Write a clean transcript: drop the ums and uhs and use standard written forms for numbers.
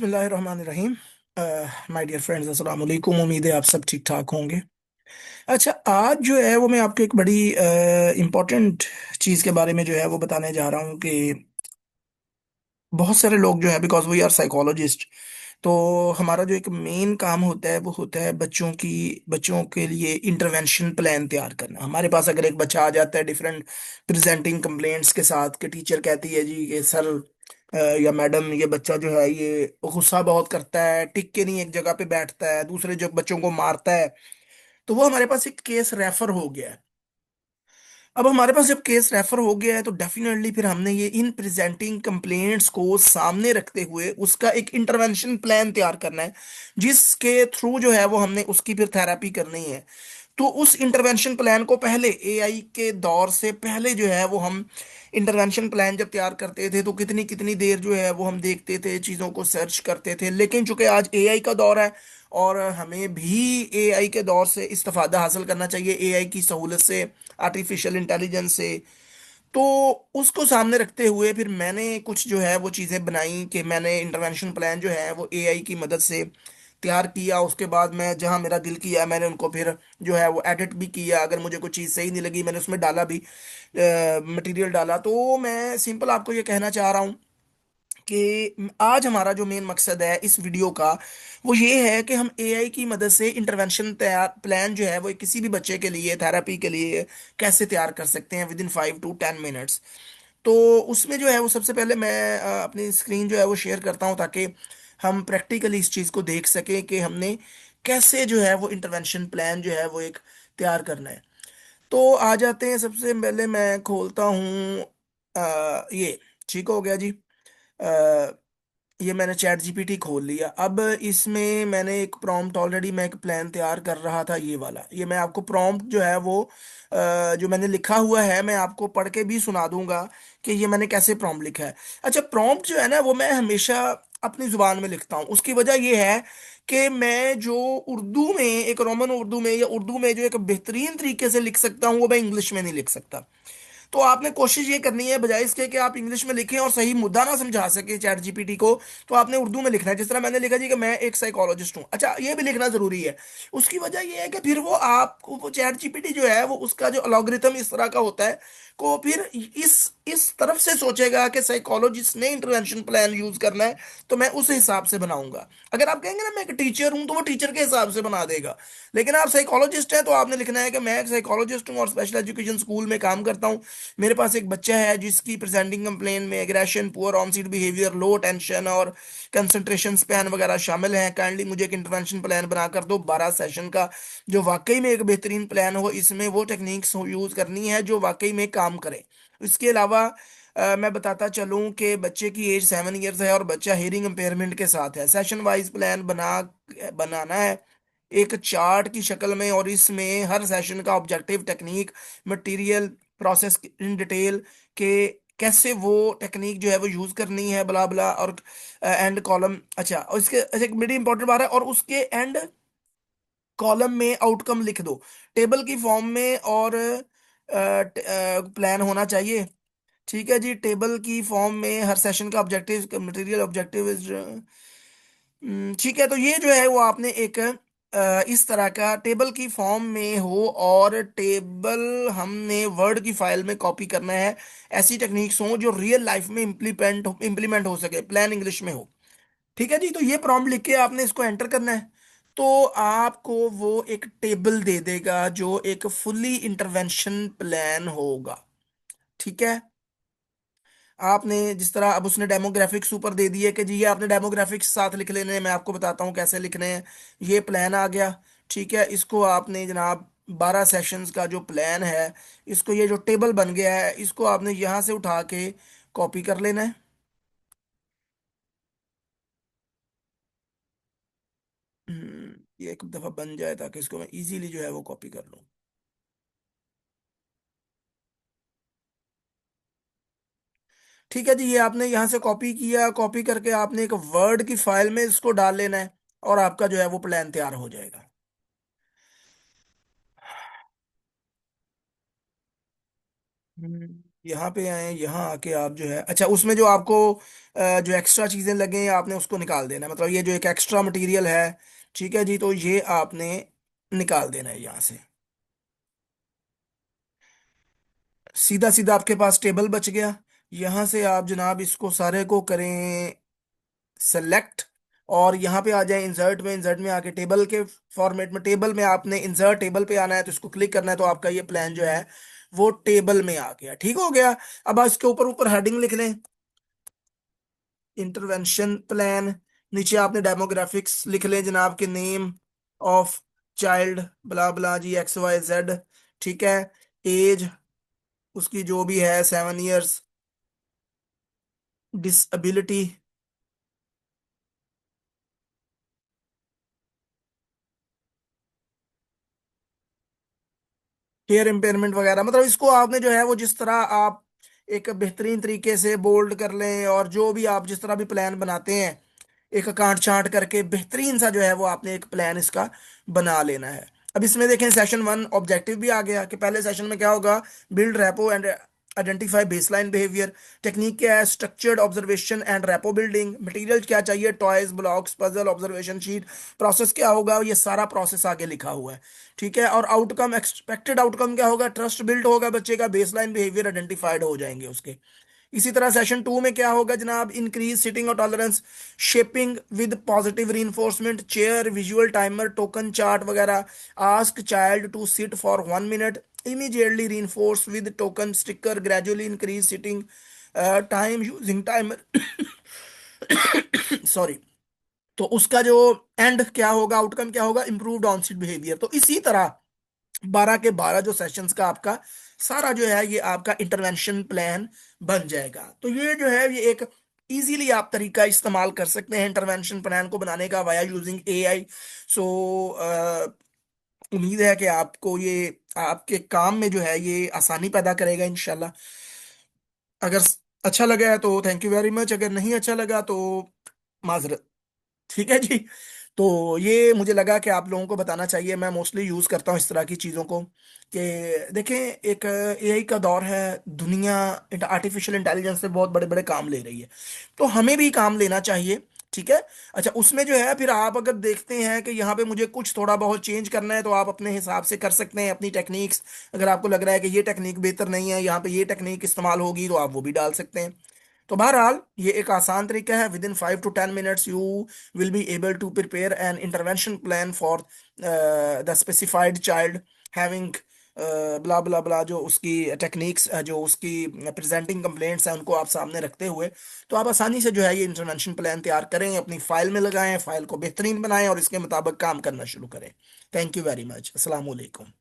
बिस्मिल्लाहिर्रहमानिर्रहीम। My dear friends, अस्सलाम वालेकुम। उम्मीद है आप सब ठीक ठाक होंगे। अच्छा, आज जो है वो मैं आपको एक बड़ी इम्पोर्टेंट चीज़ के बारे में जो है वो बताने जा रहा हूँ कि बहुत सारे लोग जो है, बिकॉज वी आर साइकोलॉजिस्ट, तो हमारा जो एक मेन काम होता है वो होता है बच्चों के लिए इंटरवेंशन प्लान तैयार करना। हमारे पास अगर एक बच्चा आ जाता है डिफरेंट प्रेजेंटिंग कंप्लेंट्स के साथ, कि टीचर कहती है जी कि सर या मैडम, ये बच्चा जो है ये गुस्सा बहुत करता है, टिक के नहीं एक जगह पे बैठता है, दूसरे जो बच्चों को मारता है, तो वो हमारे पास एक केस रेफर हो गया है। अब हमारे पास जब केस रेफर हो गया है तो डेफिनेटली फिर हमने ये इन प्रेजेंटिंग कंप्लेंट्स को सामने रखते हुए उसका एक इंटरवेंशन प्लान तैयार करना है, जिसके थ्रू जो है वो हमने उसकी फिर थेरेपी करनी है। तो उस इंटरवेंशन प्लान को पहले, एआई के दौर से पहले जो है वो हम इंटरवेंशन प्लान जब तैयार करते थे तो कितनी कितनी देर जो है वो हम देखते थे, चीज़ों को सर्च करते थे। लेकिन चूंकि आज एआई का दौर है और हमें भी एआई के दौर से इस्तेफादा हासिल करना चाहिए, एआई की सहूलत से, आर्टिफिशियल इंटेलिजेंस से, तो उसको सामने रखते हुए फिर मैंने कुछ जो है वो चीज़ें बनाई कि मैंने इंटरवेंशन प्लान जो है वो एआई की मदद से तैयार किया। उसके बाद मैं जहां मेरा दिल किया मैंने उनको फिर जो है वो एडिट भी किया। अगर मुझे कोई चीज़ सही नहीं लगी मैंने उसमें डाला भी, मटेरियल डाला। तो मैं सिंपल आपको ये कहना चाह रहा हूँ कि आज हमारा जो मेन मकसद है इस वीडियो का, वो ये है कि हम एआई की मदद से इंटरवेंशन तैयार प्लान जो है वो किसी भी बच्चे के लिए, थेरेपी के लिए कैसे तैयार कर सकते हैं विद इन 5 to 10 मिनट्स। तो उसमें जो है वो सबसे पहले मैं अपनी स्क्रीन जो है वो शेयर करता हूँ, ताकि हम प्रैक्टिकली इस चीज़ को देख सकें कि हमने कैसे जो है वो इंटरवेंशन प्लान जो है वो एक तैयार करना है। तो आ जाते हैं, सबसे पहले मैं खोलता हूँ ये, ठीक हो गया जी। अ, ये मैंने चैट जीपीटी खोल लिया। अब इसमें मैंने एक प्रॉम्प्ट, ऑलरेडी मैं एक प्लान तैयार कर रहा था ये वाला, ये मैं आपको प्रॉम्प्ट जो है वो जो मैंने लिखा हुआ है मैं आपको पढ़ के भी सुना दूंगा कि ये मैंने कैसे प्रॉम्प्ट लिखा है। अच्छा, प्रॉम्प्ट जो है ना वो मैं हमेशा अपनी जुबान में लिखता हूँ। उसकी वजह ये है कि मैं जो उर्दू में, एक रोमन उर्दू में या उर्दू में जो एक बेहतरीन तरीके से लिख सकता हूँ वो मैं इंग्लिश में नहीं लिख सकता। तो आपने कोशिश ये करनी है, बजाय इसके कि आप इंग्लिश में लिखें और सही मुद्दा ना समझा सके चैट जीपीटी को, तो आपने उर्दू में लिखना है। जिस तरह मैंने लिखा जी कि मैं एक साइकोलॉजिस्ट हूँ। अच्छा, ये भी लिखना जरूरी है। उसकी वजह ये है कि फिर वो आपको, वो चैट जीपीटी जो है वो उसका जो अलॉग्रिथम इस तरह का होता है, को फिर इस तरफ से सोचेगा कि साइकोलॉजिस्ट ने इंटरवेंशन प्लान यूज करना है, तो मैं उस हिसाब से बनाऊंगा। अगर आप कहेंगे ना मैं एक टीचर हूं, तो वो टीचर के हिसाब से बना देगा। लेकिन आप साइकोलॉजिस्ट हैं तो आपने लिखना है कि मैं एक साइकोलॉजिस्ट हूँ और स्पेशल एजुकेशन स्कूल में काम करता हूँ। मेरे पास एक बच्चा है जिसकी प्रेजेंटिंग कंप्लेन में aggression, poor on seat behaviour, low tension और कंसंट्रेशन स्पैन वगैरह शामिल हैं। काइंडली मुझे एक इंटरवेंशन प्लान बनाकर दो 12 सेशन का, जो वाकई में एक बेहतरीन प्लान हो। इसमें वो टेक्निक्स यूज करनी है जो वाकई में काम करे। इसके अलावा मैं बताता चलूं कि बच्चे की एज 7 ईयर्स है और बच्चा हियरिंग इम्पेयरमेंट के साथ है। सेशन वाइज प्लान बनाना है एक चार्ट की शक्ल में, और इसमें हर सेशन का objective, technique, material, process in detail, के कैसे वो टेक्निक जो है वो यूज करनी है, बला बला, और एंड कॉलम। अच्छा, और इसके अच्छा, एक बड़ी इंपॉर्टेंट बात है, और उसके एंड कॉलम में आउटकम लिख दो टेबल की फॉर्म में, और प्लान होना चाहिए। ठीक है जी, टेबल की फॉर्म में हर सेशन का ऑब्जेक्टिव, मटेरियल, ऑब्जेक्टिव इज, ठीक है। तो ये जो है वो आपने एक इस तरह का टेबल की फॉर्म में हो, और टेबल हमने वर्ड की फाइल में कॉपी करना है। ऐसी टेक्निक्स हो जो रियल लाइफ में इम्प्लीमेंट हो सके, प्लान इंग्लिश में हो। ठीक है जी, तो ये प्रॉम्प्ट लिख के आपने इसको एंटर करना है। तो आपको वो एक टेबल दे देगा जो एक फुली इंटरवेंशन प्लान होगा। ठीक है। आपने जिस तरह, अब उसने डेमोग्राफिक्स ऊपर दे दिए कि जी ये आपने डेमोग्राफिक्स साथ लिख लेने हैं, मैं आपको बताता हूँ कैसे लिखने हैं। ये प्लान आ गया। ठीक है, इसको आपने जनाब 12 सेशंस का जो प्लान है, इसको, ये जो टेबल बन गया है, इसको आपने यहाँ से उठा के कॉपी कर लेना है। ये एक दफ़ा बन जाए ताकि इसको मैं इजीली जो है वो कॉपी कर लूँ। ठीक है जी, ये आपने यहाँ से कॉपी किया, कॉपी करके आपने एक वर्ड की फाइल में इसको डाल लेना है, और आपका जो है वो प्लान तैयार हो जाएगा। यहाँ पे आए, यहाँ आके आप जो है, अच्छा उसमें जो आपको जो एक्स्ट्रा चीजें लगे आपने उसको निकाल देना है। मतलब ये जो एक एक्स्ट्रा मटेरियल है, ठीक है जी, तो ये आपने निकाल देना है यहाँ से। सीधा सीधा आपके पास टेबल बच गया। यहाँ से आप जनाब इसको सारे को करें सेलेक्ट, और यहाँ पे आ जाए इंसर्ट में। इंसर्ट में आके टेबल के फॉर्मेट में, टेबल में आपने इंसर्ट टेबल पे आना है, तो इसको क्लिक करना है, तो आपका ये प्लान जो है वो टेबल में आ गया। ठीक हो गया। अब आप इसके ऊपर ऊपर हेडिंग लिख लें, इंटरवेंशन प्लान। नीचे आपने डेमोग्राफिक्स लिख लें जनाब के, name of child bla bla जी, XYZ। ठीक है। एज उसकी जो भी है 7 इयर्स। डिसएबिलिटी, हेयर इम्पेयरमेंट वगैरह, मतलब इसको आपने जो है वो जिस तरह आप एक बेहतरीन तरीके से बोल्ड कर लें, और जो भी आप जिस तरह भी प्लान बनाते हैं, एक काट छांट करके बेहतरीन सा जो है वो आपने एक प्लान इसका बना लेना है। अब इसमें देखें सेशन 1 ऑब्जेक्टिव भी आ गया कि पहले सेशन में क्या होगा, build rapport and identify baseline behaviour. Technique क्या है, structured observation and rapport building. Material क्या चाहिए, toys, blocks, puzzle, observation sheet. Process क्या होगा, ये सारा प्रोसेस आगे लिखा हुआ है। ठीक है। और आउटकम, एक्सपेक्टेड आउटकम क्या होगा, ट्रस्ट बिल्ड होगा बच्चे का, बेसलाइन बिहेवियर आइडेंटिफाइड हो जाएंगे उसके। इसी तरह सेशन 2 में क्या होगा जनाब, इंक्रीज सिटिंग और tolerance, shaping with positive reinforcement, chair, visual timer, token chart वगैरह। Ask child to sit for 1 minute, immediately reinforce with token sticker, gradually increase sitting time using timer. Sorry. तो उसका जो and क्या होगा, outcome क्या होगा, improved on seat behaviour. तो इसी तरह 12 के 12 जो सेशंस का आपका सारा जो है ये आपका इंटरवेंशन प्लान बन जाएगा। तो ये जो है ये एक इजीली आप तरीका इस्तेमाल कर सकते हैं इंटरवेंशन प्लान को बनाने का, वाया यूजिंग AI। सो उम्मीद है कि आपको ये आपके काम में जो है ये आसानी पैदा करेगा इंशाल्लाह। अगर अच्छा लगा है तो थैंक यू वेरी मच, अगर नहीं अच्छा लगा तो माजरत। ठीक है जी। तो ये मुझे लगा कि आप लोगों को बताना चाहिए। मैं मोस्टली यूज करता हूँ इस तरह की चीजों को कि देखें, एक AI का दौर है, दुनिया आर्टिफिशियल इंटेलिजेंस से बहुत बड़े बड़े काम ले रही है, तो हमें भी काम लेना चाहिए। ठीक है। अच्छा उसमें जो है फिर आप अगर देखते हैं कि यहाँ पे मुझे कुछ थोड़ा बहुत चेंज करना है, तो आप अपने हिसाब से कर सकते हैं अपनी टेक्निक्स। अगर आपको लग रहा है कि ये टेक्निक बेहतर नहीं है, यहाँ पे ये टेक्निक इस्तेमाल होगी, तो आप वो भी डाल सकते हैं। तो बहरहाल ये एक आसान तरीका है, within 5 to 10 minutes you will be able to prepare an intervention plan for the specified child having blah blah blah, जो उसकी टेक्निक्स जो उसकी प्रेजेंटिंग कंप्लेंट्स हैं उनको आप सामने रखते हुए, तो आप आसानी से जो है ये इंटरवेंशन प्लान तैयार करें, अपनी फाइल में लगाएं, फाइल को बेहतरीन बनाएं और इसके मुताबिक काम करना शुरू करें। Thank you very much. अस्सलाम वालेकुम।